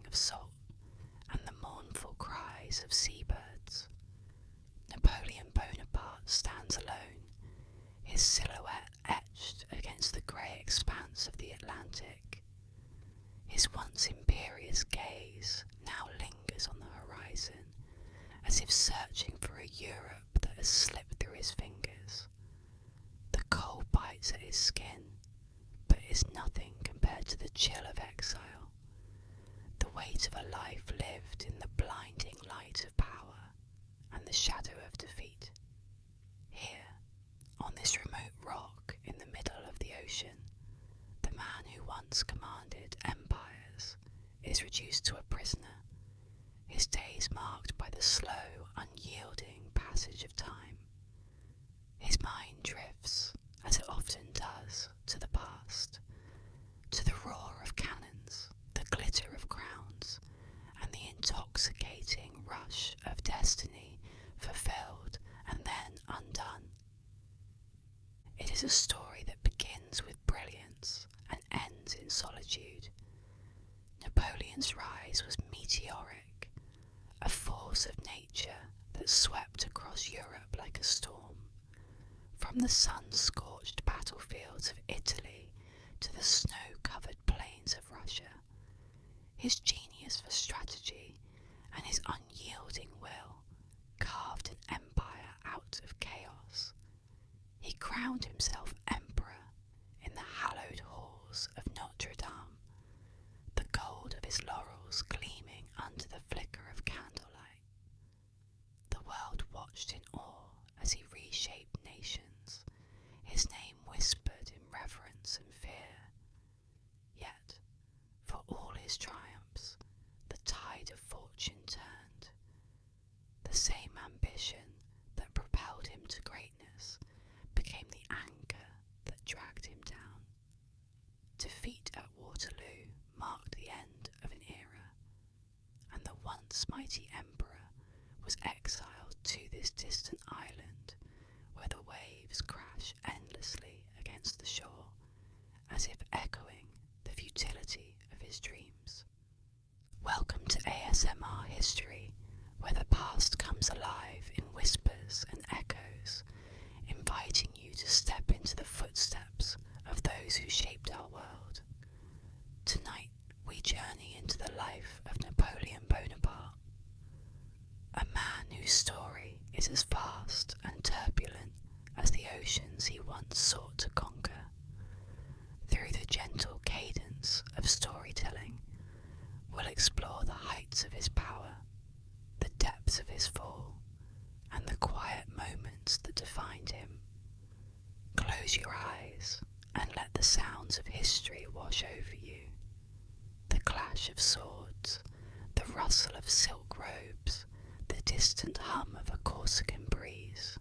of salt and the mournful cries of seabirds. Napoleon Bonaparte stands alone, his silhouette etched against the grey expanse of the Atlantic. His once imperious gaze now lingers on the horizon, as if searching for a Europe that has slipped through his fingers. The cold bites at his skin, but is nothing compared to the chill of exile, the weight of a life lived in the blinding light of power and the shadow of defeat. Here, on this remote rock in the middle of the ocean, the man who once commanded empires is reduced to a prisoner, his days marked by the slow, unyielding passage of time. His mind drifts, as it often does, to the past, to the roar of cannons, the glitter of crowns, and the intoxicating rush of destiny fulfilled and then undone. It is a story that begins with brilliance and ends in solitude. Napoleon's rise was meteoric, a force of nature that swept across Europe like a storm. From the sun-scorched battlefields of Italy to the snow-covered plains of Russia, his genius for strategy and his unyielding will carved an empire out of chaos. He crowned himself emperor in the hallowed halls of Notre Dame, the gold of his laurels gleaming under the flicker of candlelight. The world watched in awe as he reshaped nations, his name whispered in reverence and fear. Yet, for all his triumphs, the tide of fortune turned. The same ambition that propelled him to greatness became the anchor that dragged him down. Defeat at Waterloo marked the end of an era, and the once mighty emperor was exiled to this distant island where the waves crash endlessly against the shore, as if echoing the futility of his dreams. Welcome to ASMR History, where the past comes alive in whispers and echoes, inviting you to step into the footsteps of those who shaped our world. Tonight we journey into the life of Napoleon Bonaparte, a man whose story is as vast and turbulent as the oceans he once sought to conquer. Through the gentle cadence of storytelling, we'll explore the heights of his power, the depths of his fall, and the quiet moments that defined him. Close your eyes and let the sounds of history wash over you. The clash of swords, the rustle of silk robes, the distant hum of a Corsican breeze.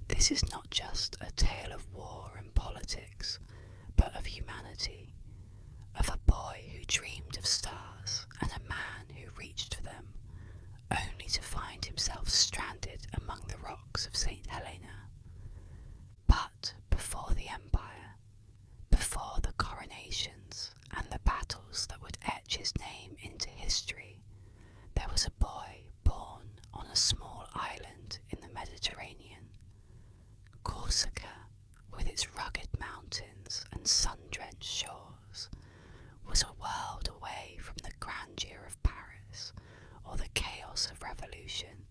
This is not just a tale of war and politics, but of humanity, of a boy who dreamed of stars and a man who reached for them, only to find himself stranded among the rocks of St. Helena. But before the empire, before the coronations and the battles that would etch his name into history, there was a boy born on a small island in the Mediterranean. Corsica, with its rugged mountains and sun-drenched shores, was a world away from the grandeur of Paris or the chaos of revolution.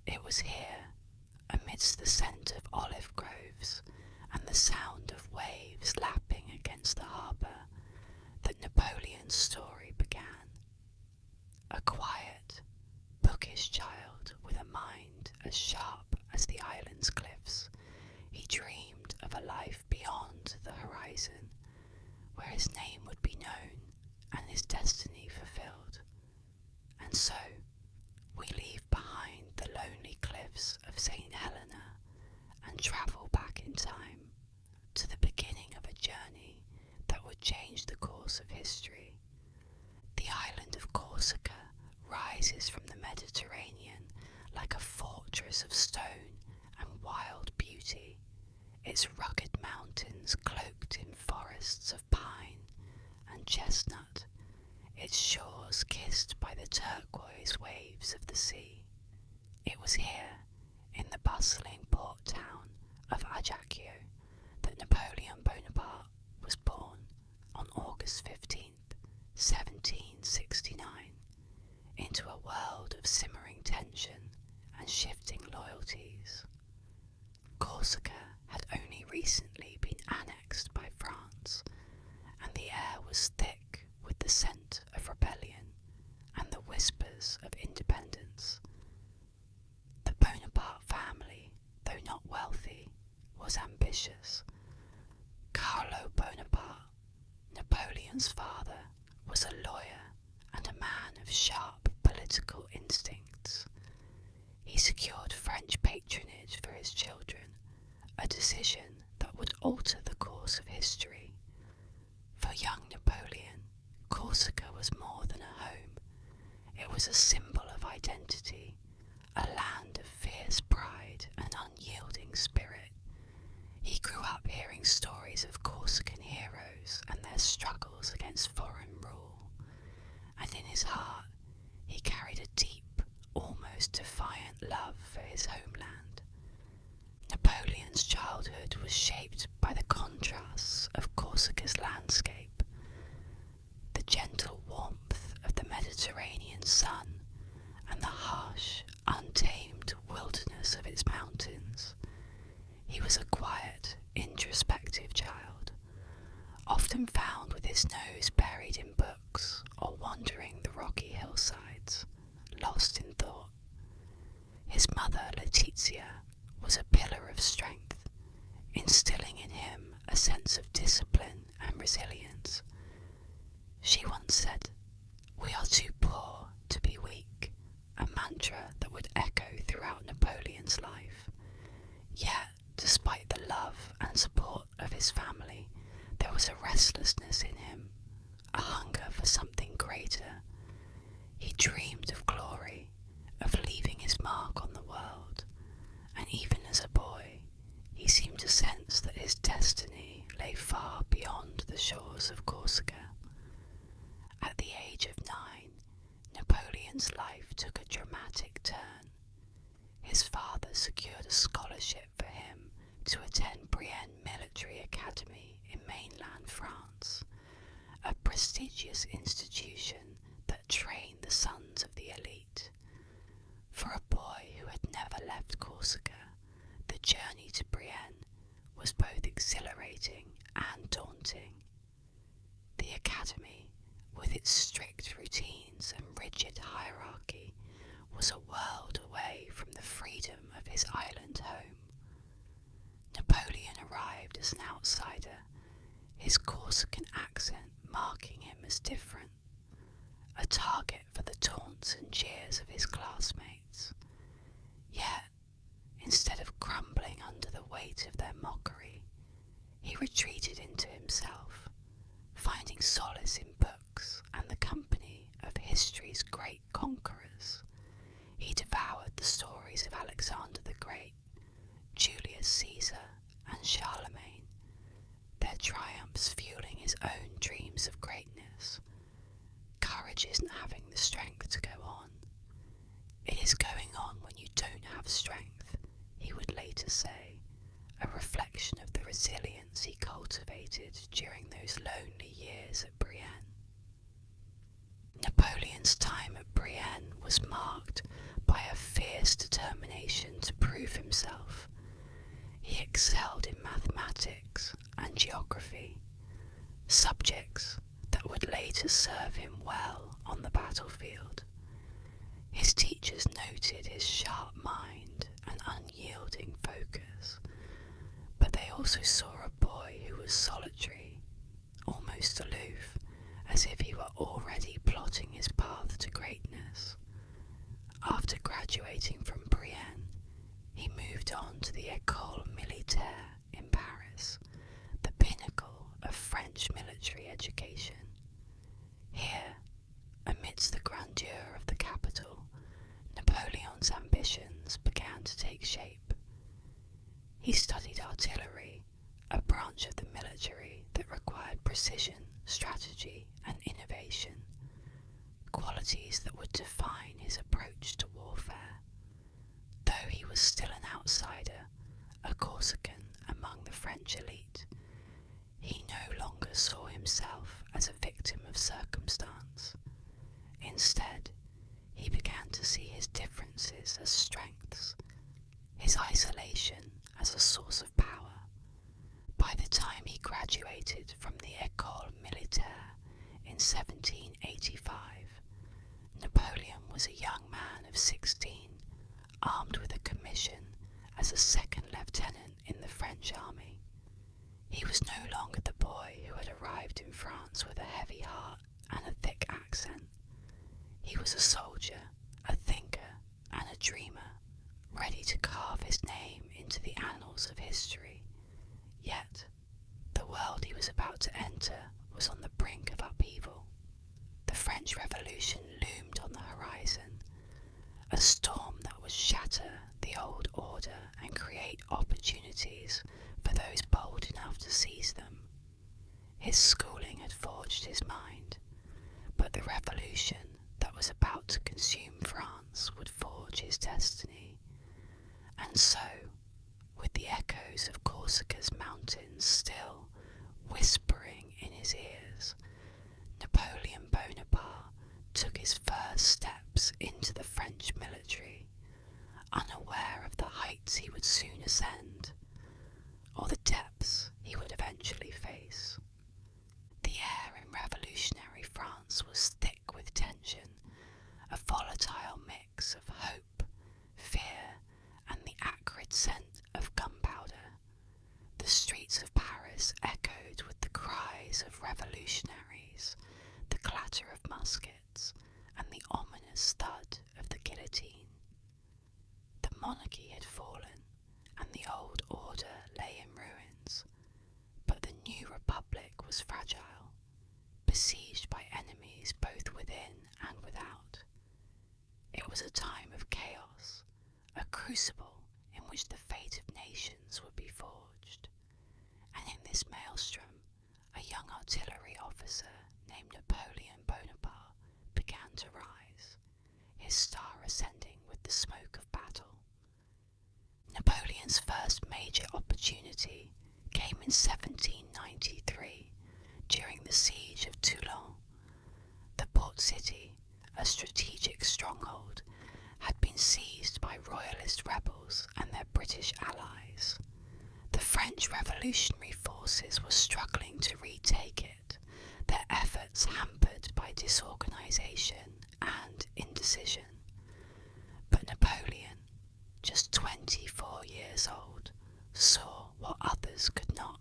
It was here, amidst the scent of olive groves and the sound of waves lapping against the harbour, that Napoleon's story began. A quiet, bookish child with a mind as sharp as the island's cliffs, he dreamed of a life beyond the horizon, where his name would be known and his destiny fulfilled. And so, we leave behind the lonely cliffs of St. Helena and travel back in time to the beginning of a journey that would change the course of history. The island of Corsica rises from the Mediterranean like a fortress of stone and wild beauty, its rugged mountains cloaked in forests of pine and chestnut, its shores chased by the turquoise waves of the sea. It was here, in the bustling port town of Ajaccio, that Napoleon Bonaparte was born on August 15th, 1769, into a world of simmering tension and shifting loyalties. Corsica had only recently been annexed by France, and the air was thick with the scent of rebellion and the whispers of independence. The Bonaparte family, though not wealthy, was ambitious. Carlo Bonaparte, Napoleon's father, was a lawyer and a man of sharp political instincts. He secured French patronage for his children, a decision that would alter the course of history. For young Napoleon, Corsica was more than a home. It was a symbol of identity, a land of fierce pride and unyielding spirit. He grew up hearing stories of Corsican heroes and their struggles against foreign rule, and in his heart he carried a deep, almost defiant love for his homeland. Napoleon's childhood was shaped by the contrasts of Corsica's landscape. The gentle warmth of the Mediterranean sun and the harsh, untamed wilderness of its mountains. He was a quiet, introspective child, often found with his nose buried in books or wandering the rocky hillsides, lost in thought. His mother, Letizia, was a pillar of strength, instilling in him a sense of discipline and resilience. She once said, "We are too poor to be weak," a mantra that would echo throughout Napoleon's life. Yet, despite the love and support of his family, there was a restlessness in him, a hunger for something greater. He dreamed of glory, of leaving his mark on the world, and even as a boy, he seemed to sense that his destiny lay far beyond the shores of Corsica. At the age of 9, Napoleon's life took a dramatic turn. His father secured a scholarship for him to attend Brienne Military Academy in mainland France, a prestigious institution that trained the sons of the elite. For a boy who had never left Corsica, the journey to Brienne was both exhilarating and daunting. The academy, with its strict routines and rigid hierarchy, was a world away from the freedom of his island home. Napoleon arrived as an outsider, his Corsican accent marking him as different, a target for the taunts and jeers of his classmates. Yet, instead of crumbling under the weight of their mockery, he retreated into himself, finding solace in books and the company of history's great conquerors. He devoured the stories of Alexander the Great, Julius Caesar, and Charlemagne, their triumphs fueling his own dreams of greatness. Courage isn't having the strength to go on. It is going on when you don't have strength, he would later say, a reflection of the resilience he cultivated during those lonely years at Brienne. Napoleon's time at Brienne was marked by a fierce determination to prove himself. He excelled in mathematics and geography, subjects that would later serve him well on the battlefield. His teachers noted his sharp mind and unyielding focus, but they also saw a boy who was solitary, almost aloof, as if he were already plotting his path to greatness. After graduating from Brienne, he moved on to the École Militaire in Paris, the pinnacle of French military education. Here, amidst the grandeur of the capital, Napoleon's ambitions began to take shape. He studied artillery, a branch of the military that required precision, strategy, and innovation. Qualities qualities that would define his approach to warfare. Though he was still an outsider, a Corsican among the French elite, he no longer saw himself as a victim of circumstance. Instead, he began to see his differences as strengths, his isolation as a source of power. By the time he graduated from the École Militaire in 1785, Napoleon was a young man of 16, armed with a commission as a second lieutenant in the French army. He was no longer the boy who had arrived in France with a heavy heart and a thick accent. He was a soldier, a thinker, and a dreamer, ready to carve his name into the annals of history. Yet, the world he was about to enter was on the brink of upheaval. The French Revolution loomed on the horizon, a storm that would shatter the old order and create opportunities for those bold enough to seize them. His schooling had forged his mind, but the revolution that was about to consume France would forge his destiny. And so, with the echoes of Corsica's mountains still whispering in his ears, Napoleon Bonaparte took his first steps into the French military, unaware of the heights he would soon ascend, or the depths he would eventually face. The air in revolutionary France was thick with tension, a volatile mix of hope, fear, and the acrid scent of gunpowder. The streets of Paris echoed with the cries of revolutionaries, the clatter of muskets, and the ominous thud of the guillotine. The monarchy had fallen, and the old order lay in ruins, but the new republic was fragile, besieged by enemies both within and without. It was a time of chaos, a crucible in which the fate of nations would be forged. And in this maelstrom, a young artillery officer named Napoleon Bonaparte began to rise, his star ascending with the smoke of battle. Napoleon's first major opportunity came in 1793, during the siege of Toulon. The port city, a strategic stronghold, had been seized by royalist rebels and their British allies. The French revolutionary forces were struggling to retake it, their efforts hampered by disorganisation and indecision. But Napoleon, just 24 years old, saw what others could not.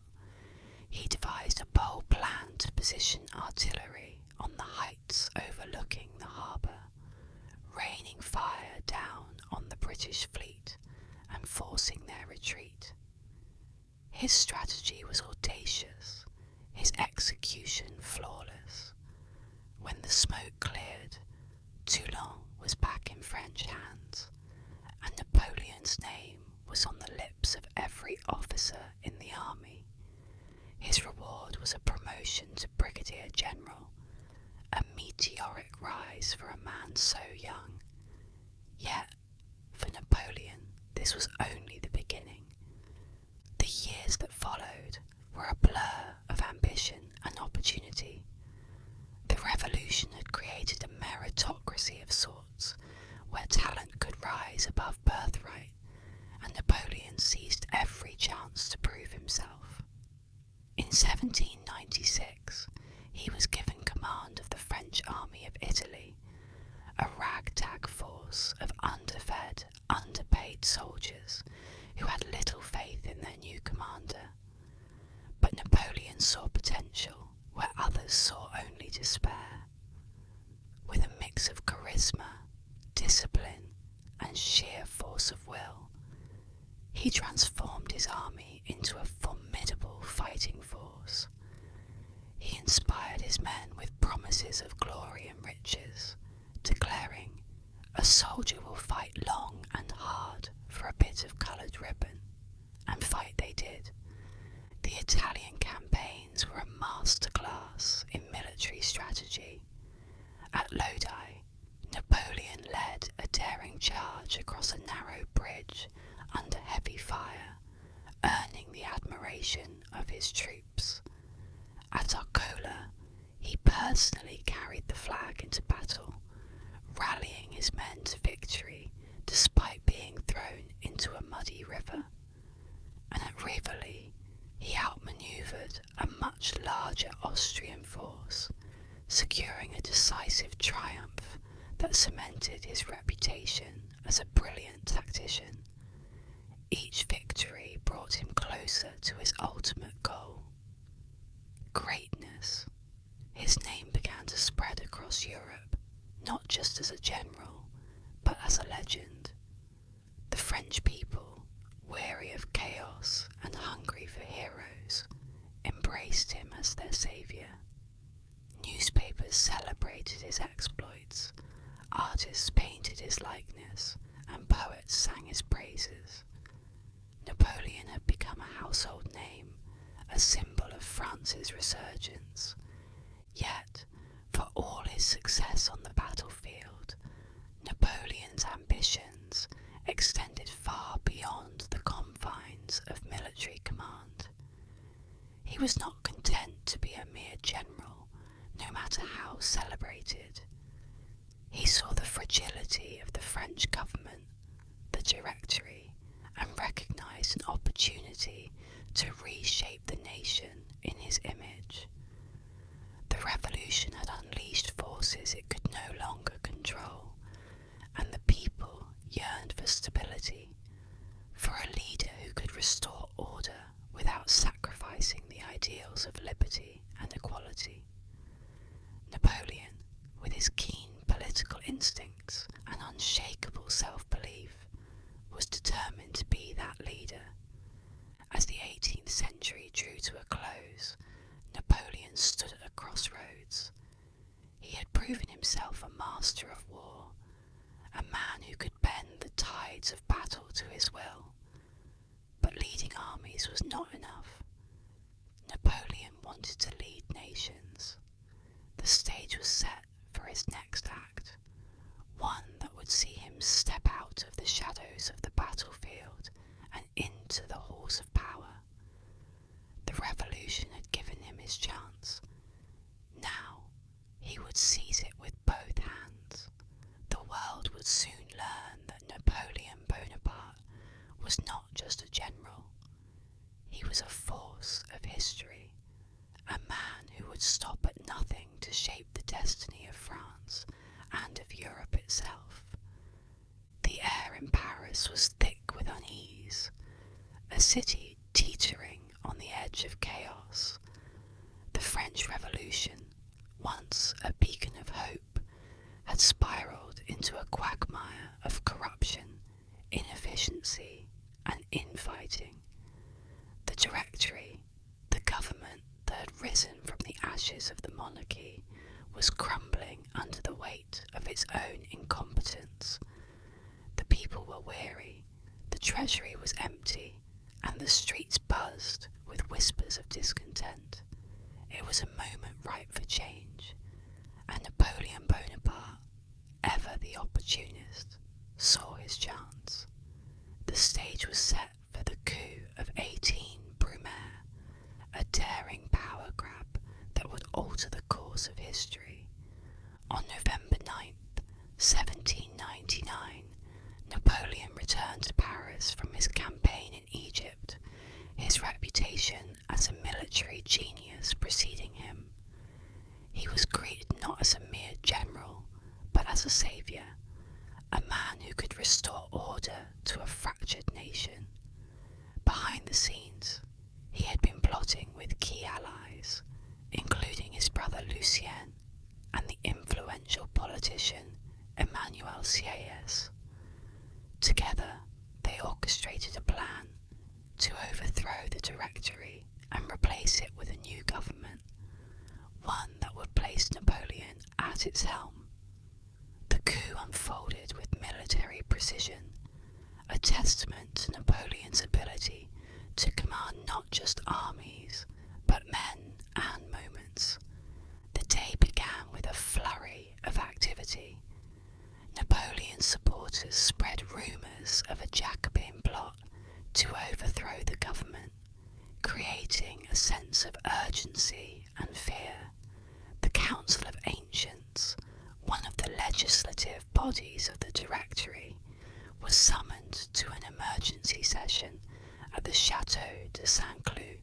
He devised a bold plan to position artillery on the heights overlooking the harbour, raining fire down on the British fleet and forcing their retreat. His strategy was audacious, his execution flawless. When the smoke cleared, Toulon was back in French hands, and Napoleon's name was on the lips of every officer in the army. His reward was a promotion to brigadier general, a meteoric rise for a man so young. Yet, for Napoleon, this was only the beginning. The years that followed were a blur of ambition and opportunity. The revolution had created a meritocracy of sorts, where talent could rise above birthright, and Napoleon seized every chance to prove himself. In 1796, he was given command of the French army of Italy, a ragtag force of underfed, underpaid soldiers who had little faith in their new commander. But Napoleon saw potential where others saw only despair. With a mix of charisma, discipline, and sheer force of will, he transformed his army into a formidable fighting force. He inspired his men with promises of glory and riches, declaring, "A soldier will fight long and hard for a bit of coloured ribbon." And fight they did. The Italian campaigns were a masterclass in military strategy. At Lodi, daring charge across a narrow bridge under heavy fire, earning the admiration of his troops. At Arcola, he personally carried the flag into battle, rallying his men to victory despite being thrown into a muddy river. And at Rivoli, he outmanoeuvred a much larger Austrian force, securing a decisive triumph that cemented his reputation as a brilliant tactician. Each victory brought him closer to his ultimate goal: greatness. His name began to spread across Europe, not just as a general, but as a legend. The French people, weary of chaos and hungry for heroes, embraced him as their saviour. Newspapers celebrated his exploits, artists painted his likeness, and poets sang his praises. Napoleon had become a household name, a symbol of France's resurgence. Yet, for all his success on the battlefield, Napoleon's ambitions extended far beyond the confines of military command. He was not content to be a mere general, no matter how celebrated. He saw the fragility of the French government, the Directory, and recognised an opportunity to reshape the nation in his image. The revolution had unleashed forces it could no longer control, and the people yearned for stability, for a leader who could restore order without sacrificing the ideals of liberty and equality. Napoleon, with his keen political instincts and unshakable self-belief, was determined to be that leader. As the 18th century drew to a close, Napoleon stood at a crossroads. He had proven himself a master of war, a man who could bend the tides of battle to his will. But leading armies was not enough. Napoleon wanted to lead nations. The stage was set for his next act, one that would see him step out of the shadows of the battlefield and into the halls of power. The revolution had given him his chance. Now he would seize it with both hands. The world would soon learn that Napoleon Bonaparte was not just a general. He was a force of history, a man who would stop at nothing to shape the destiny of France and of Europe itself. The air in Paris was thick with unease, a city teetering on the edge of chaos. The French Revolution, once a beacon of hope, had spiralled into a quagmire of corruption, inefficiency, and infighting. The Directory, the government that had risen from the ashes of the monarchy, was crumbling under the weight of its own incompetence. The people were weary, the treasury was empty, and the streets buzzed with whispers of discontent. It was a moment ripe for change, and Napoleon Bonaparte, ever the opportunist, saw his chance. The stage was set for the coup of 18 Brumaire, a daring power grab that would alter the course of history. On November 9th, 1799, Napoleon returned to Paris from his campaign in Egypt, his reputation as a military genius preceding him. He was greeted not as a mere general, but as a saviour, a man who could restore order to a fractured nation. Behind the scenes, he had been plotting with key allies, including his brother Lucien and the influential politician Emmanuel Sieyès. Together, they orchestrated a plan to overthrow the Directory and replace it with a new government, one that would place Napoleon at its helm. The coup unfolded with military precision, a testament to Napoleon's ability to command not just armies, but men and moments. The day began with a flurry of activity. Napoleon Napoleon's supporters spread rumours of a Jacobin plot to overthrow the government, creating a sense of urgency and fear. The Council of Ancients, one of the legislative bodies of the Directory, was summoned to an emergency session at the Château de Saint-Cloud,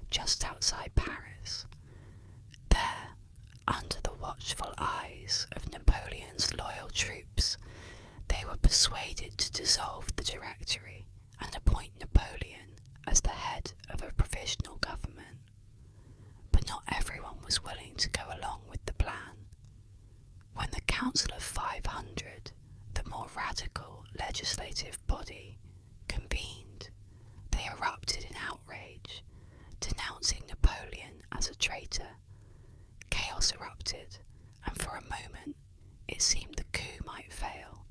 just outside Paris. There, under the watchful eyes of Napoleon's loyal troops, they were persuaded to dissolve the Directory and appoint Napoleon as the head of a provisional government. But not everyone was willing to go along with the plan. When the Council of 500, the more radical legislative body, convened, they erupted in outrage, denouncing Napoleon as a traitor. Chaos erupted, and for a moment it seemed the coup might fail.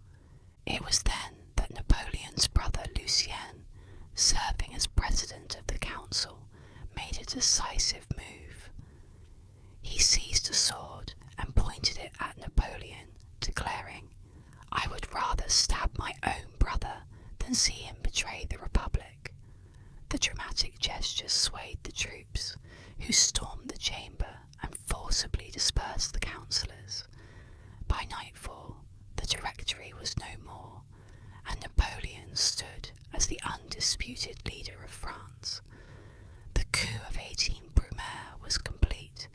It was then that Napoleon's brother Lucien, serving as president of the council, made a decisive move. He seized a sword and pointed it at Napoleon, declaring, "I would rather stab my own brother than see him betray the Republic." The dramatic gesture swayed the troops, who stormed the chamber and forcibly dispersed the councillors. By nightfall, the Directory was no more, and Napoleon stood as the undisputed leader of France. The coup of 18 Brumaire was complete,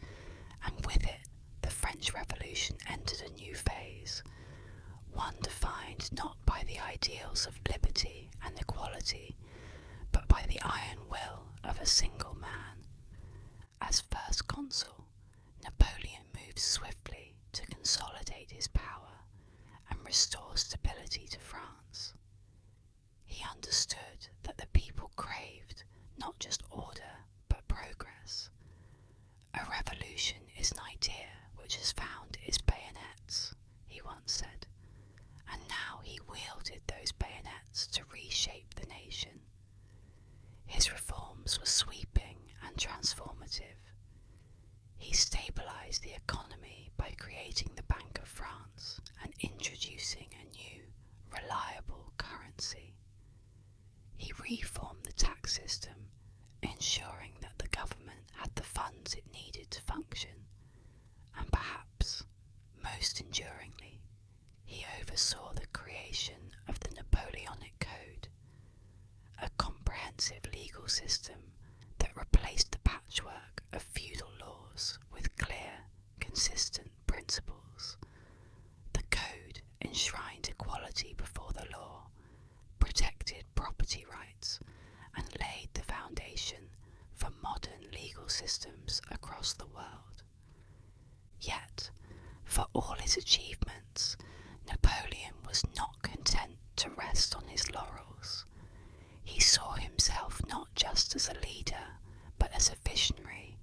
and with it the French Revolution entered a new phase, one defined not by the ideals of liberty and equality, but by the iron will of a single man. As first consul, Napoleon moved swiftly to consolidate his power and restore stability to France. He understood that the people craved not just order but progress. "A revolution is an idea which has found its bayonets," he once said, and now he wielded those bayonets to reshape the nation. His reforms were sweeping and transformative. He stabilised the economy by creating the Bank of France and introducing a new, reliable currency. He reformed the tax system, ensuring that the government had the funds it needed to function, and perhaps, most enduringly, he oversaw the creation of the Napoleonic Code, a comprehensive legal system that replaced the patchwork of feudal laws with clear, consistent principles. The code enshrined equality before the law, protected property rights, and laid the foundation for modern legal systems across the world. Yet, for all his achievements, Napoleon was not content to rest on his laurels. He saw himself not just as a leader, but as a visionary,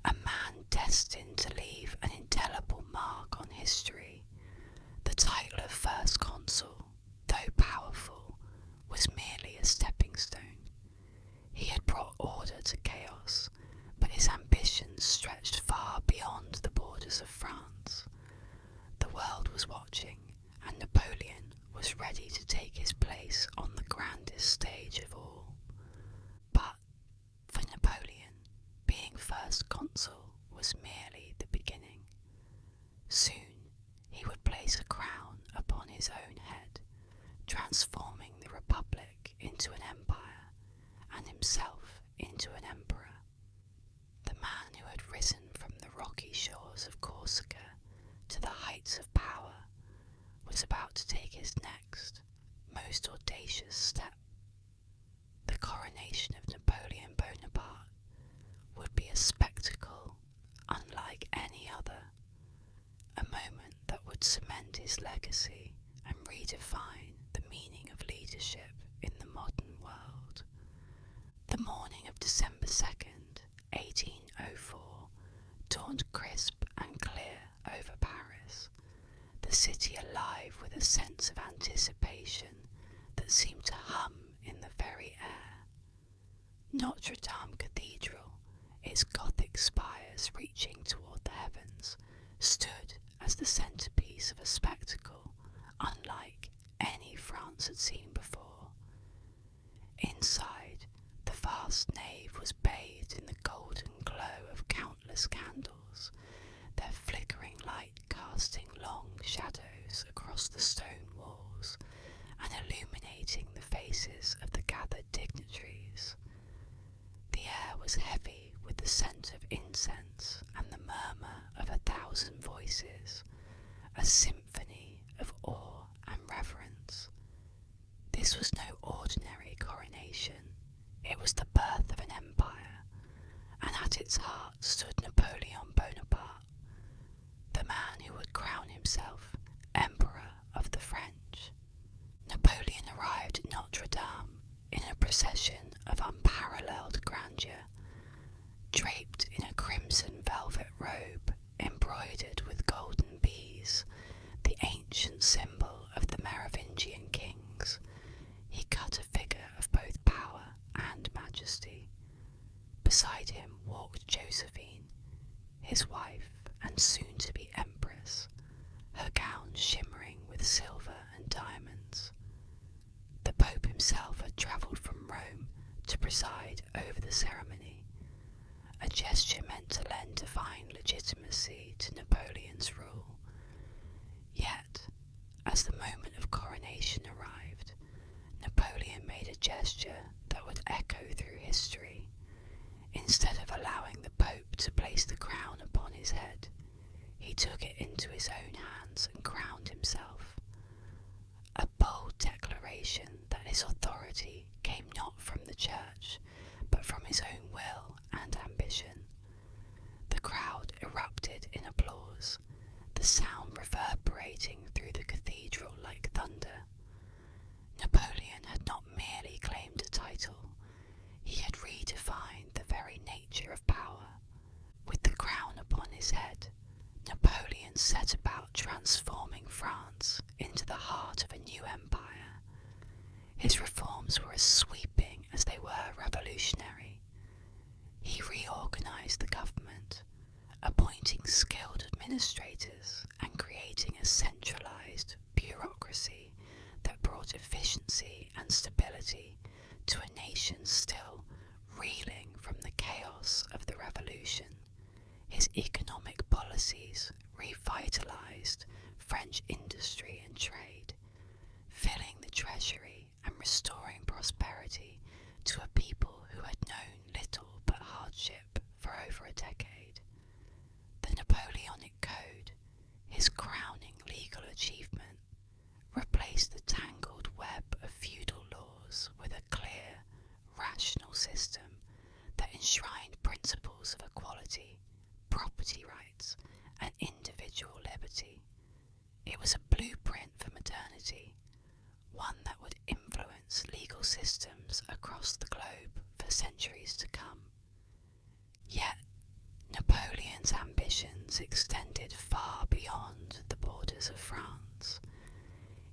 a man destined to leave an indelible mark on history. The title of First Consul, though powerful, was merely a stepping stone. He had brought order to chaos, but his ambitions stretched far beyond the borders of France. The world was watching, and Napoleon was ready to take his place on the grandest stage of all. But for Napoleon, being first consul was merely the beginning. Soon he would place a crown upon his own head, transforming the Republic into an empire and himself into an emperor. The man who had risen from the rocky shores of Corsica to the heights of power was about to take his next, most audacious step. The coronation of Napoleon Bonaparte would be a spectacle unlike any other, a moment that would cement his legacy and redefine the meaning of leadership in the modern world. The morning of December 2nd, 1804, dawned crisp and clear over Paris, the city alive with a sense of anticipation that seemed to hum in the very air. Notre Dame Cathedral, its Gothic spires reaching toward the heavens, stood as the centrepiece of a spectacle unlike France had seen before. Inside, the vast nave was bathed in the golden glow of countless candles, their flickering light casting long shadows across the stone walls and illuminating the faces of the gathered dignitaries. The air was heavy with the scent of incense and the murmur of 1,000 voices, a symphony of awe and reverence. This was no ordinary coronation. It was the birth of an empire, and at its heart stood Napoleon Bonaparte, the man who would crown himself Emperor of the French. Napoleon arrived at Notre Dame in a procession of unparalleled grandeur, draped in a crimson velvet robe embroidered with golden bees, the ancient symbol of the Merovingian kings. He cut a figure of both power and majesty. Beside him walked Josephine, his wife and soon-to-be empress, her gown shimmering with silver and diamonds. The Pope himself had travelled from Rome to preside over the ceremony, a gesture meant to lend divine legitimacy to Napoleon's rule. Yet, as the moment of coronation arrived, Napoleon made a gesture that would echo through history. Instead of allowing the Pope to place the crown upon his head, he took it into his own hands and crowned himself. A bold declaration that his authority came not from the church, but from his own will and ambition. The crowd erupted in applause, the sound reverberating through the cathedral like thunder. Napoleon had not merely claimed a title, he had redefined the very nature of power. With the crown upon his head, Napoleon set about transforming France into the heart of a new empire. His reforms were as sweeping as they were revolutionary. He reorganized the government, appointing skilled administrators and creating a centralized bureaucracy that brought efficiency and stability to a nation still reeling from the chaos of the revolution. His economic policies revitalized French industry and trade, filling the treasury and restoring prosperity to a people who had known little but hardship for over a decade. The Napoleonic Code, his crowning legal achievement, replaced the tangled web of feudal laws with a clear, rational system that enshrined principles of equality, property rights, and individual liberty. It was a blueprint for modernity, one that would influence legal systems across the globe for centuries to come. Yet, Napoleon's ambitions extended far beyond the borders of France.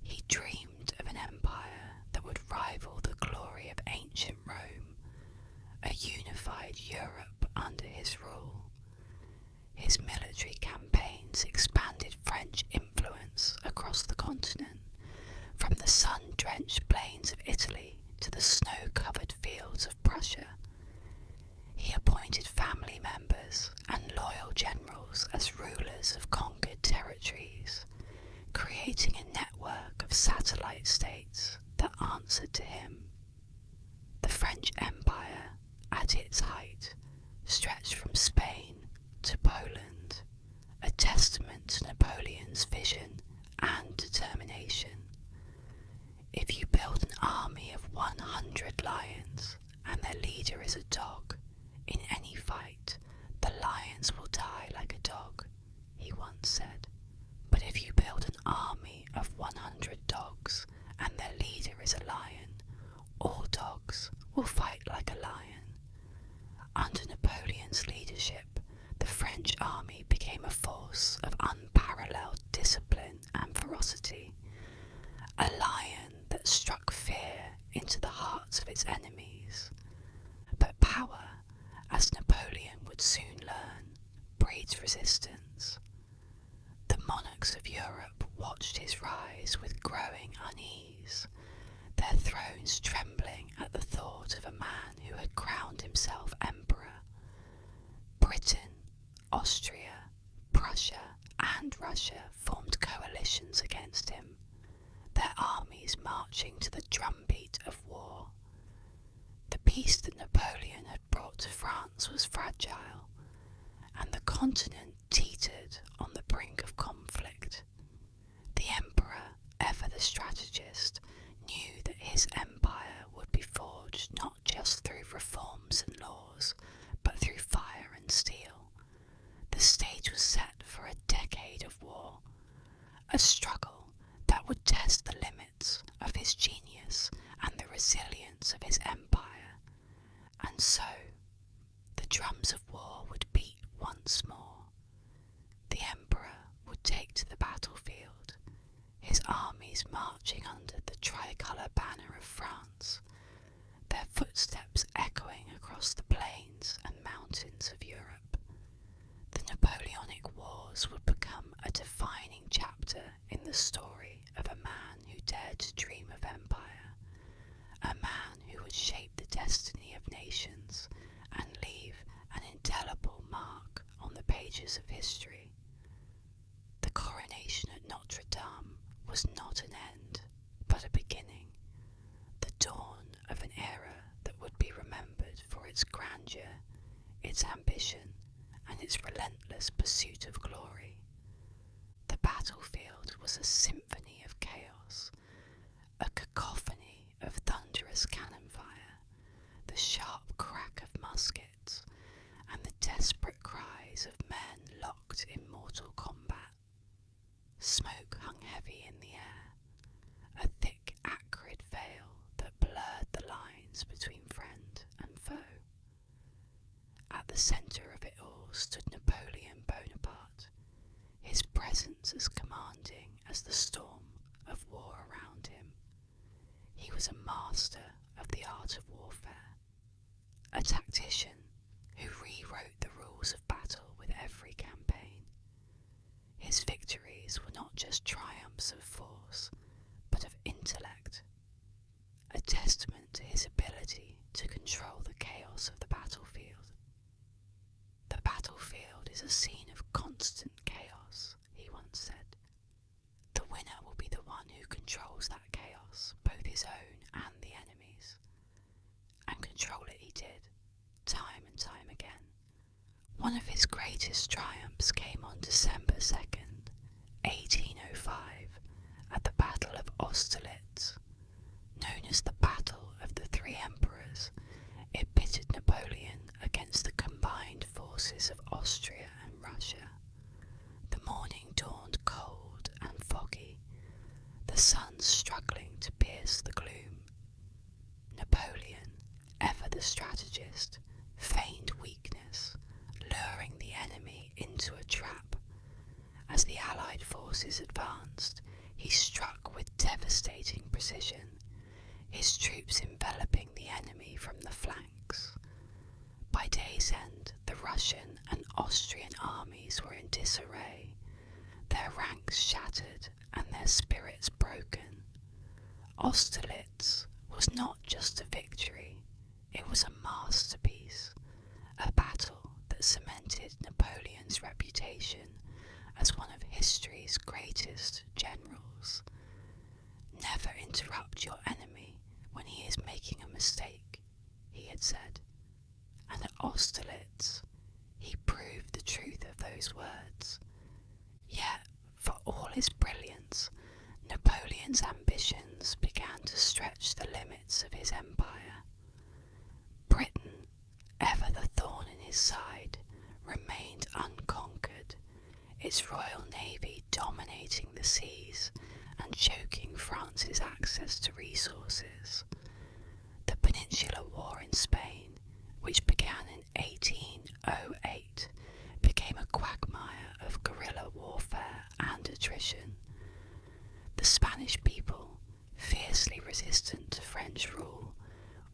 He dreamed of an empire that would rival the glory of ancient Rome, a unified Europe under his rule. His military campaigns expanded French influence across the continent, from the sun-drenched plains of Italy to the snow-covered fields of Prussia. He appointed family members and loyal generals as rulers of conquered territories, creating a network of satellite states that answered to him. The French Empire, at its height, stretched from Spain to Poland, a testament to Napoleon's vision and determination. If you build an army of 100 lions and their leader is a dog, in any fight, the lions will die like a dog, he once said. But if you build an army of 100 dogs and their leader is a lion, all dogs will fight like a lion. Under Napoleon's leadership, the French army became a force of unparalleled discipline and ferocity, a lion that struck fear into the hearts of its enemies. But power, as Napoleon would soon learn, breeds resistance. The monarchs of Europe watched his rise with growing unease, their thrones trembling at the thought of a man who had crowned himself emperor. Britain, Austria, Prussia, and Russia formed coalitions against him, their armies marching to the drumbeat of war. The peace that Napoleon had brought to France was fragile, and the continent teetered on the brink of conflict. The emperor, ever the strategist, knew that his empire would be forged not just through reforms and laws, but through fire and steel. The stage was set for a decade of war, a struggle that would test the limits of his genius and the resilience of his empire. And so, the drums of war would beat once more. The emperor would take to the battlefield, his armies marching under the tricolour banner of France, their footsteps echoing across the plains and mountains of Europe. The Napoleonic Wars would become a defining chapter in the story of a man who dared to dream of empire, a man who would shape the destiny of nations and leave an indelible mark on the pages of history. The coronation at Notre Dame was not an end, but a beginning, the dawn of an era that would be remembered for its grandeur, its ambition, and its relentless pursuit of glory. The battlefield was a symphony of chaos, a cacophony of thunderous cannon fire, the sharp crack of muskets, and the desperate cries of men locked in mortal combat. Smoke hung heavy in the air, a thick acrid veil that blurred the lines between friend and foe. At the centre of it all stood Napoleon Bonaparte, his presence as commanding as the storm of war around him. He was a master of the art of warfare, a tactician who rewrote the rules of battle with every campaign. His victories were not just triumphs of force, but of intellect, a testament to his ability to control the chaos of the battlefield. The battlefield is a scene of constant chaos, he once said. The winner will be the one who controls that chaos, both his own and the enemy's. And control it he did, time and time again. One of his greatest triumphs came on December 2nd, 1805, at the Battle of Austerlitz. Known as the Battle of the Three Emperors, it pitted Napoleon against the combined forces of Austria and Russia. The morning dawned cold and foggy, the sun struggling to pierce the gloom. Napoleon, ever the strategist, feigned weakness, luring the enemy into a trap. As the Allied forces advanced, he struck with devastating precision, his troops enveloping the enemy from the flanks. By day's end, the Russian and Austrian armies were in disarray, their ranks shattered and their spirits broken. Austerlitz was not just a victory, it was a masterpiece, a battle that cemented Napoleon's reputation as one of history's greatest generals. Never interrupt your enemy when he is making a mistake, he had said. And at Austerlitz, he proved the truth of those words. Yet, for all his brilliance, Napoleon's ambitions began to stretch the limits of his empire. Britain, ever the thorn in his side, remained unconquered, its Royal Navy dominating the seas and choking France's access to resources. The Peninsular War in Spain, which began in 1808, became a quagmire of guerrilla warfare and attrition. The Spanish people, fiercely resistant to French rule,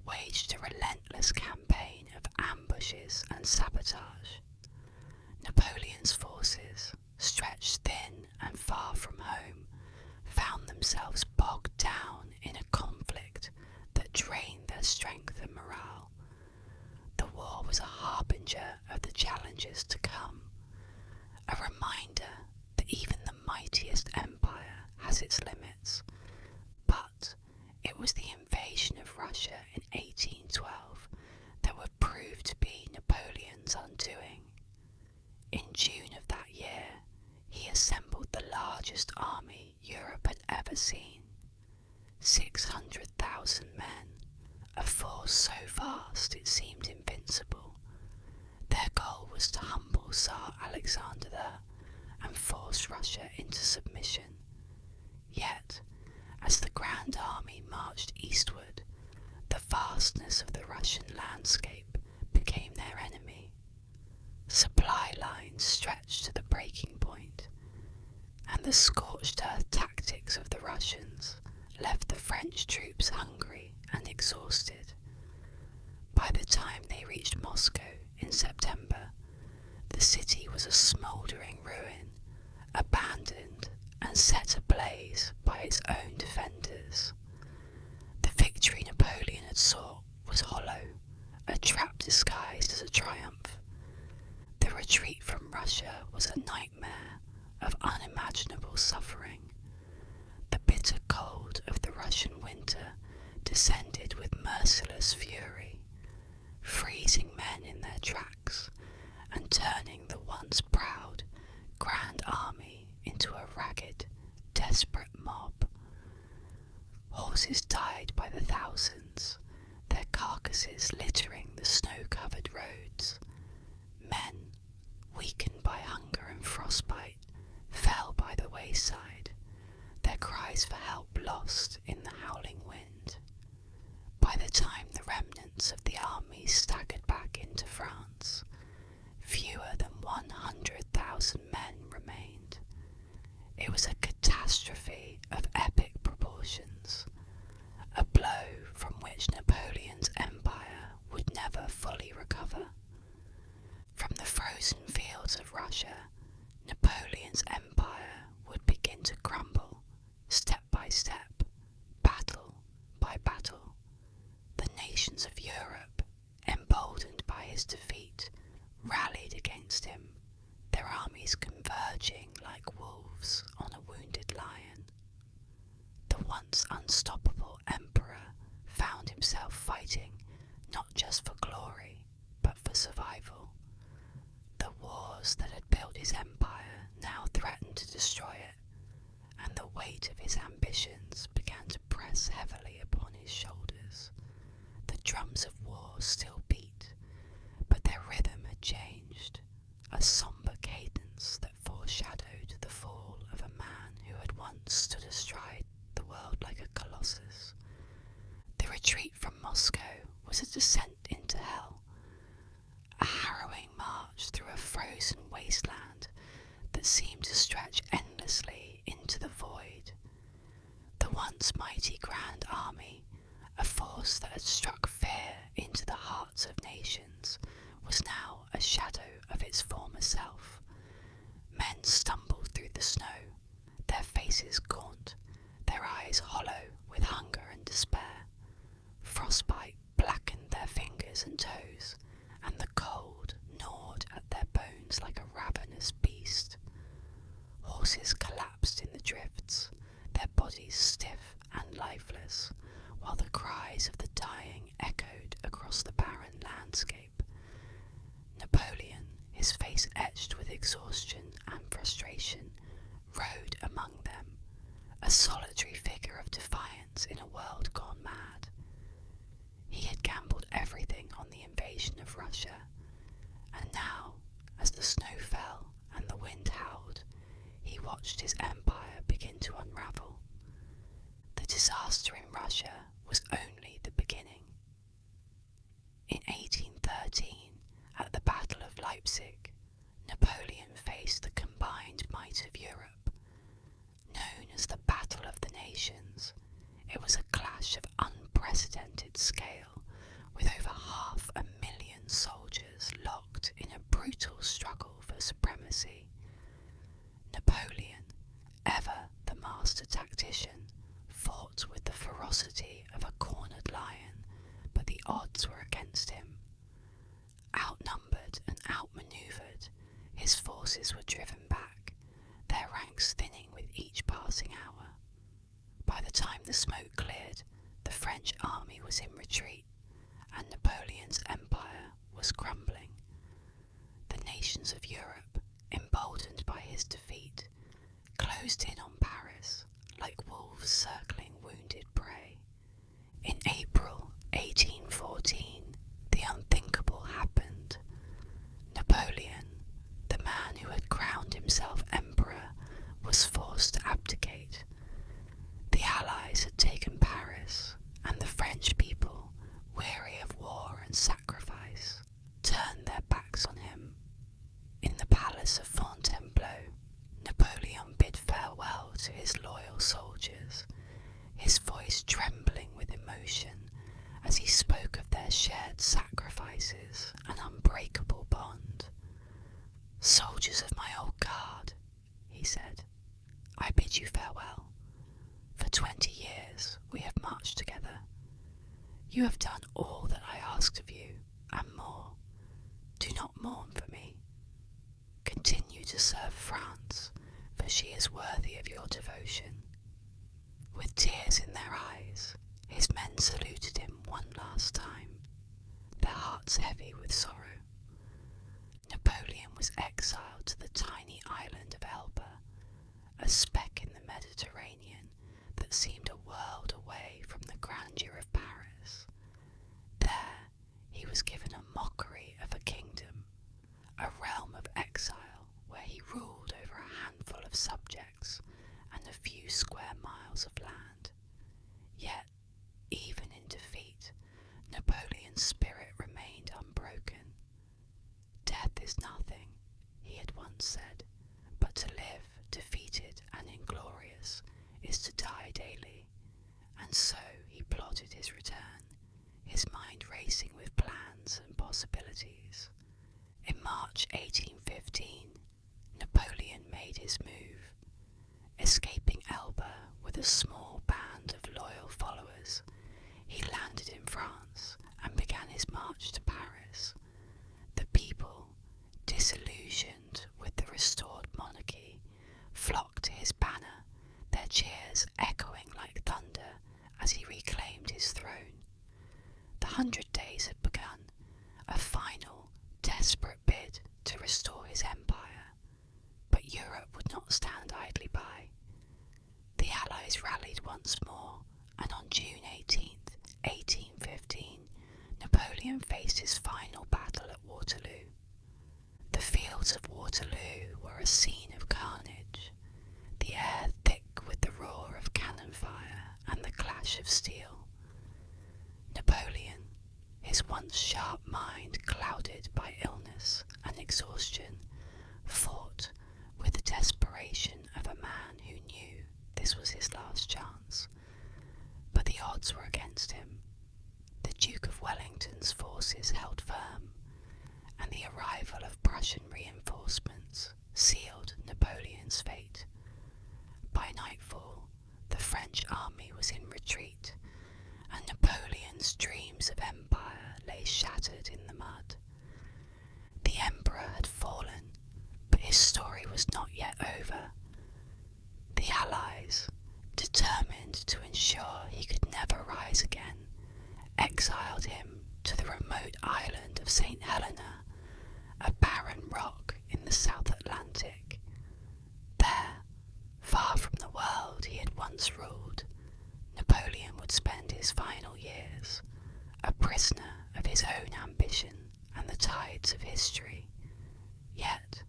waged a relentless campaign of ambushes and sabotage. Napoleon's forces, stretched thin and far from home, found themselves bogged down in a conflict its limits, but it was the invasion of Russia in 1812 that would prove to be Napoleon's undoing. In June of that year, he assembled the largest army Europe had ever seen. 600,000 men, a force so vast it seemed invincible. Their goal was to humble Tsar Alexander and force Russia into submission. Yet, as the Grand Army marched eastward, the vastness of the Russian landscape became their enemy. Supply lines stretched to the breaking point, and the scorched earth tactics of the Russians left the French troops hungry and exhausted. By the time they reached Moscow in September, the city was a smouldering ruin, abandoned and set ablaze by its own defenders. The victory Napoleon had sought was hollow, a trap disguised as a triumph. The retreat from Russia was a nightmare of unimaginable suffering. The bitter cold of the Russian winter descended with merciless fury, freezing men in their tracks and turning the once proud Grand Army into a ragged, desperate mob. Horses died by the thousands, their carcasses littering the snow-covered roads. Men, weakened by hunger and frostbite, fell by the wayside, their cries for help lost in the howling wind. By the time the remnants of the army staggered back into France, fewer than 100,000 men remained. It was a catastrophe of epic proportions, a blow from which Napoleon's empire would never fully recover. From the frozen fields of Russia, Napoleon's empire would begin to crumble, step by step, battle by battle. The nations of Europe, emboldened by his defeat, rallied against him, their armies converging like wolves on a wounded lion. The once unstoppable emperor found himself fighting not just for glory, but for survival. The wars that had built his empire now threatened to destroy it, and the weight of his ambitions began to press heavily upon his shoulders. The drums of war still beat, but their rhythm had changed, a sombre cadence that foreshadowed the fall of a man who had once stood astride the world like a colossus. The retreat from Moscow was a descent into hell, a harrowing march through a frozen wasteland that seemed to stretch endlessly into the void. The once mighty Grand Army, a force that had struck fear into the hearts of nations, was now a shadow of its former self. Men stumbled through the snow, their faces gaunt, their eyes hollow with hunger and despair. Frostbite blackened their fingers and toes, and the cold gnawed at their bones like a ravenous beast. Horses collapsed in the drifts, their bodies stiff and lifeless, while the cries of the dying echoed across the barren landscape. Napoleon, his face etched with exhaustion and frustration, rode among them, a solitary figure of defiance in a world gone mad. He had gambled everything on the invasion of Russia, and now, as the snow fell and the wind howled, he watched his empire begin to unravel. The disaster in Russia was only the beginning. In 1813, at the Battle of Leipzig, Napoleon faced the combined might of Europe. Known as the Battle of the Nations, it was a clash of unprecedented scale, with over 500,000 soldiers locked in a brutal struggle for supremacy. Napoleon, ever the master tactician, fought with the ferocity of a cornered lion, but the odds were against him. Outnumbered and outmaneuvered, his forces were driven back, their ranks thinning with each passing hour. the smoke cleared, the French army was in retreat, and Napoleon's empire was crumbling. The nations of Europe, emboldened by his defeat, closed in on Paris like wolves circling wounded prey. In April 1814, the unthinkable happened. Napoleon, the man who had crowned himself emperor, was forced to abdicate. The Allies had taken Paris, and the French people, weary of war and sacrifice, turned their backs on him. In the palace of Fontainebleau, Napoleon bid farewell to his loyal soldiers, his voice trembling with emotion as he spoke of their shared sacrifices and unbreakable bond. "Soldiers of my old guard," he said, "I bid you farewell. For 20 years we have marched together. You have done all that I asked of you, and more. Do not mourn for me. Continue to serve France, for she is worthy of your devotion." With tears in their eyes, his men saluted him one last time, their hearts heavy with sorrow. Napoleon was exiled to the tiny island of Elba, a speck in the Mediterranean that seemed a world away from the grandeur of Paris. There he was given a mockery of a kingdom, a realm of exile where he ruled over a handful of subjects and a few square miles of land. Yet, even in defeat, Napoleon's spirit remained unbroken. "Death is nothing," he had once said, "but to live defeated and inglorious is to die daily." And so he plotted his return, his mind racing with plans and possibilities. In March 1815, Napoleon made his move. Escaping Elba with a small band of loyal followers, he landed in France and began his march to Paris. The people, disillusioned with the restored monarchy, flocked to his banner, their cheers echoing like thunder as he reclaimed his throne. The 100 Days had begun, a final, desperate bid to restore his empire. But Europe would not stand idly by. The Allies rallied once more, and on June 18th, 1815, Napoleon faced his final battle at Waterloo. The fields of Waterloo were a scene of carnage, the air thick with the roar of cannon fire and the clash of steel. Napoleon, his once sharp mind clouded by illness and exhaustion, fought with the desperation of a man who knew this was his last chance. But the odds were against him. The Duke of Wellington's forces held firm, and the arrival of Prussian reinforcements sealed Napoleon's fate. By nightfall, the French army was in retreat, and Napoleon's dreams of empire lay shattered in the mud. The emperor had fallen, but his story was not yet over. The Allies, determined to ensure he could never rise again, exiled him to the remote island of St. Helena, a barren rock in the South Atlantic. There, far from the world he had once ruled, Napoleon would spend his final years, a prisoner of his own ambition and the tides of history. Yet,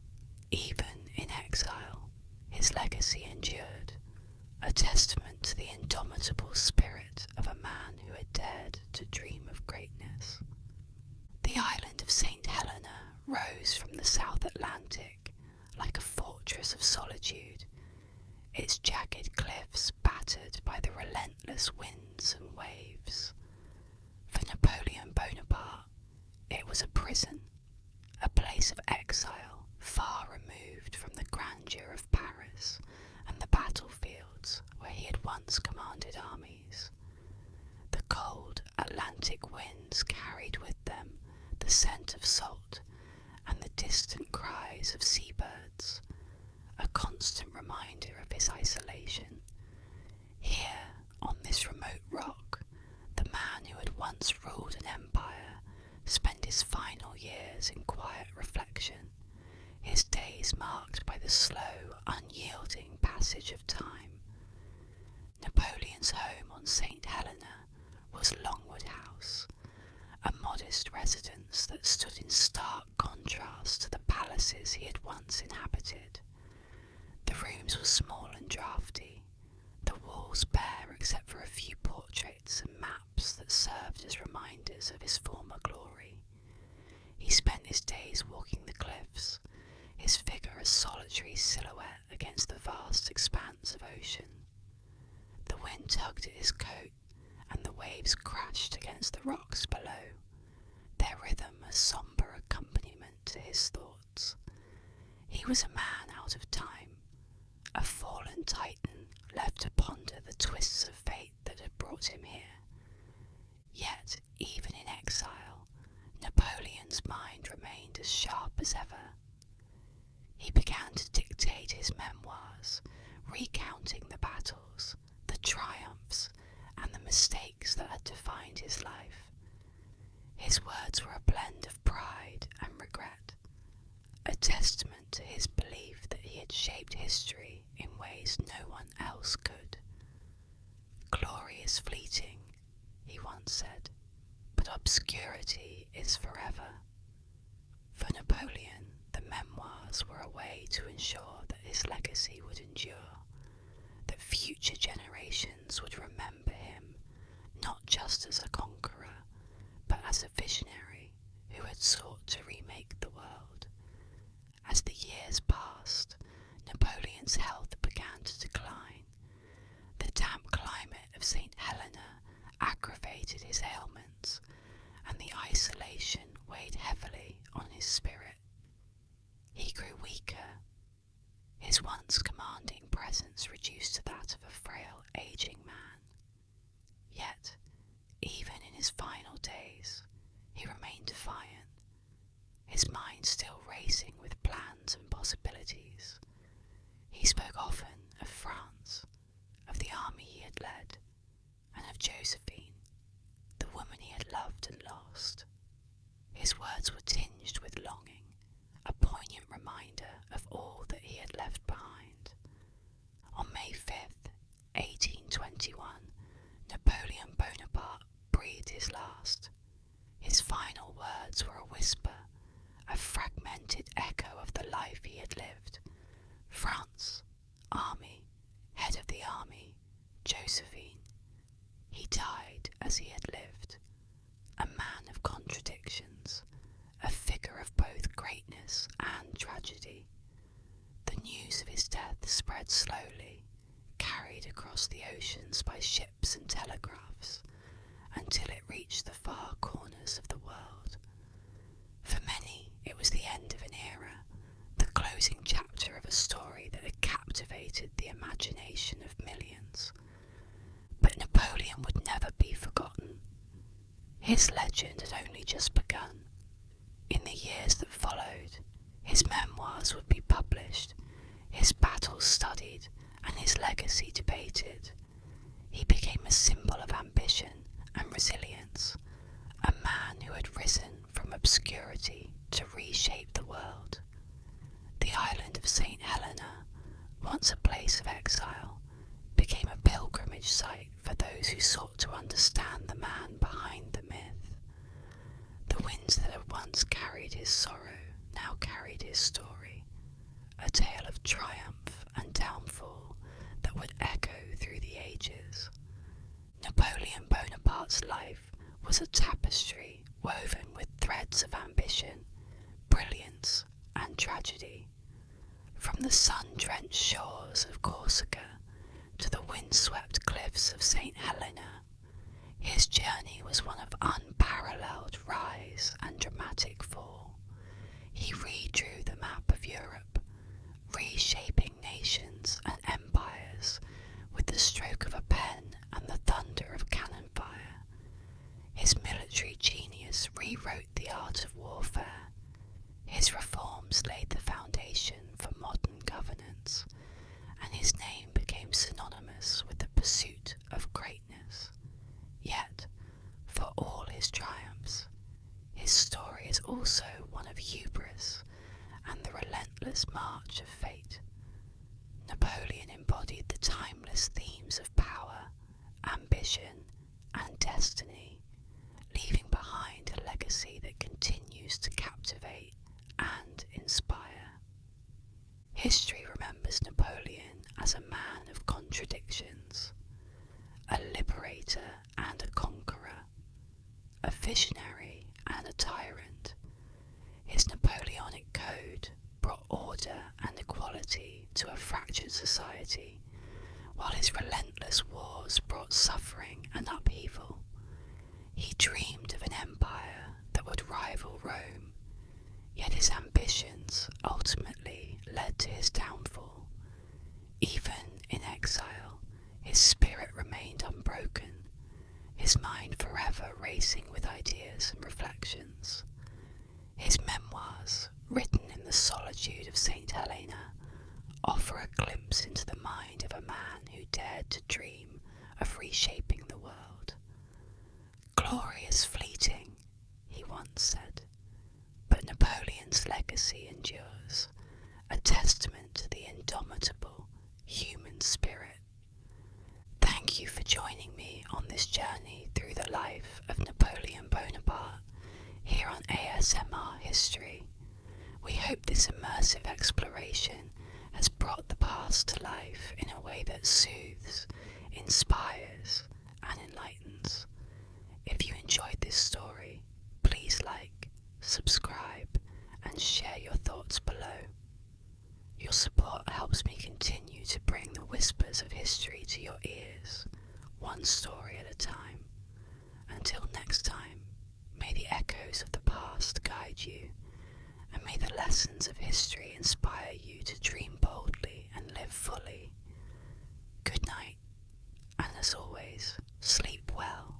even in exile, his legacy endured, a testament to the indomitable spirit of a man who had dared to dream of greatness. The island of St. Helena rose from the South Atlantic like a fortress of solitude, its jagged cliffs battered by the relentless winds and waves. For Napoleon Bonaparte, it was a prison, a place of exile far removed from the grandeur of Paris and the battlefields where he had once commanded armies. The cold Atlantic winds carried with them the scent of salt and the distant cries of seabirds, a constant reminder of his isolation. Here, on this Napoleon's home on St. Helena was Longwood House, a modest residence that stood in stark contrast to the palaces he had once inhabited. The rooms were small and draughty, the walls bare except for a few portraits and maps that served as reminders of his former glory. He spent his days walking the cliffs, his figure a solitary silhouette against the vast expanse of ocean. The wind tugged at his coat, and the waves crashed against the rocks below, their rhythm a sombre accompaniment to his thoughts. He was a man out of time, a fallen titan left to ponder the twists of fate that had brought him here. Yet, even in exile, Napoleon's mind remained as sharp as ever. He began to dictate his memoirs, recounting the battles, the triumphs, and the mistakes that had defined his life. His words were a blend of pride and regret, a testament to his belief that he had shaped history in ways no one else could. "Glory is fleeting," he once said, "but obscurity is forever." For Napoleon, the memoirs were a way to ensure that his legacy would endure, that future generations would remember him not just as a conqueror, but as a visionary who had sought to remake the world. As the years passed, Napoleon's health began to decline. The damp climate of St. Helena aggravated his ailments, and the isolation weighed heavily on his spirit. He grew weaker, his once commanding presence reduced to that of a frail, aging man. Yet, even in his final days, he remained defiant, his mind still racing with plans and possibilities. He spoke often of France, of the army he had led, and of Josephine, the woman he had loved and lost. His words were tinged with longing, a poignant reminder of all that he had left behind. On May 5th, 1821, Napoleon Bonaparte breathed his last. His final words were a whisper, a fragmented echo of the life he had lived. France, army, head of the army, Josephine. He died as he had lived, a man of contradictions, a figure of both greatness and tragedy. The news of his death spread slowly, carried across the oceans by ships and telegraphs, until it reached the far corners of the world. For many, it was the end of an era, the closing chapter of a story that had captivated the imagination of millions. But Napoleon would never be forgotten. His legend had only just begun. In the years that followed, his memoirs would be published, his battles studied, and his legacy debated. He became a symbol of ambition and resilience, a man who had risen from obscurity to reshape the world. The island of St. Helena, once a place of exile, became a pilgrimage site for those who sought to understand the man behind the myth. The winds that had once carried his sorrow now carried his story, a tale of triumph and downfall that would echo through the ages. Napoleon Bonaparte's life was a tapestry woven with threads of ambition, brilliance, and tragedy. From the sun-drenched shores of Corsica to the wind-swept cliffs of St. Helena, his journey was one of unparalleled rise and dramatic fall. He redrew the map of Europe, reshaping nations and empires with the stroke of a pen and the thunder of cannon fire. His military genius rewrote the art of warfare. His reforms laid the foundation for modern governance, and his name became synonymous with the pursuit of greatness. Yet, for all his triumphs, his story is also one of hubris and the relentless march of fate. Napoleon embodied the timeless themes of power, vision and destiny, leaving behind a legacy that continues to captivate and inspire. History remembers Napoleon as a man of contradictions, a liberator and a conqueror, a visionary and a tyrant. His Napoleonic code brought order and equality to a fractured society, while his relentless wars brought suffering and upheaval. He dreamed of an empire that would rival Rome, yet his ambitions ultimately led to his downfall. Even in exile, his spirit remained unbroken, his mind forever racing with ideas and reflections. His memoirs, written in the solitude of St. Helena, offer a glimpse into the mind of a man who dared to dream of reshaping the world. "Glory is fleeting," he once said, but Napoleon's legacy endures, a testament to the indomitable human spirit. Thank you for joining me on this journey through the life of Napoleon Bonaparte here on ASMR History. We hope this immersive exploration has brought the past to life in a way that soothes, inspires, and enlightens. If you enjoyed this story, please like, subscribe, and share your thoughts below. Your support helps me continue to bring the whispers of history to your ears, one story at a time. Until next time, may the echoes of the past guide you, and may the lessons of history inspire you to dream boldly and live fully. Good night, and as always, sleep well.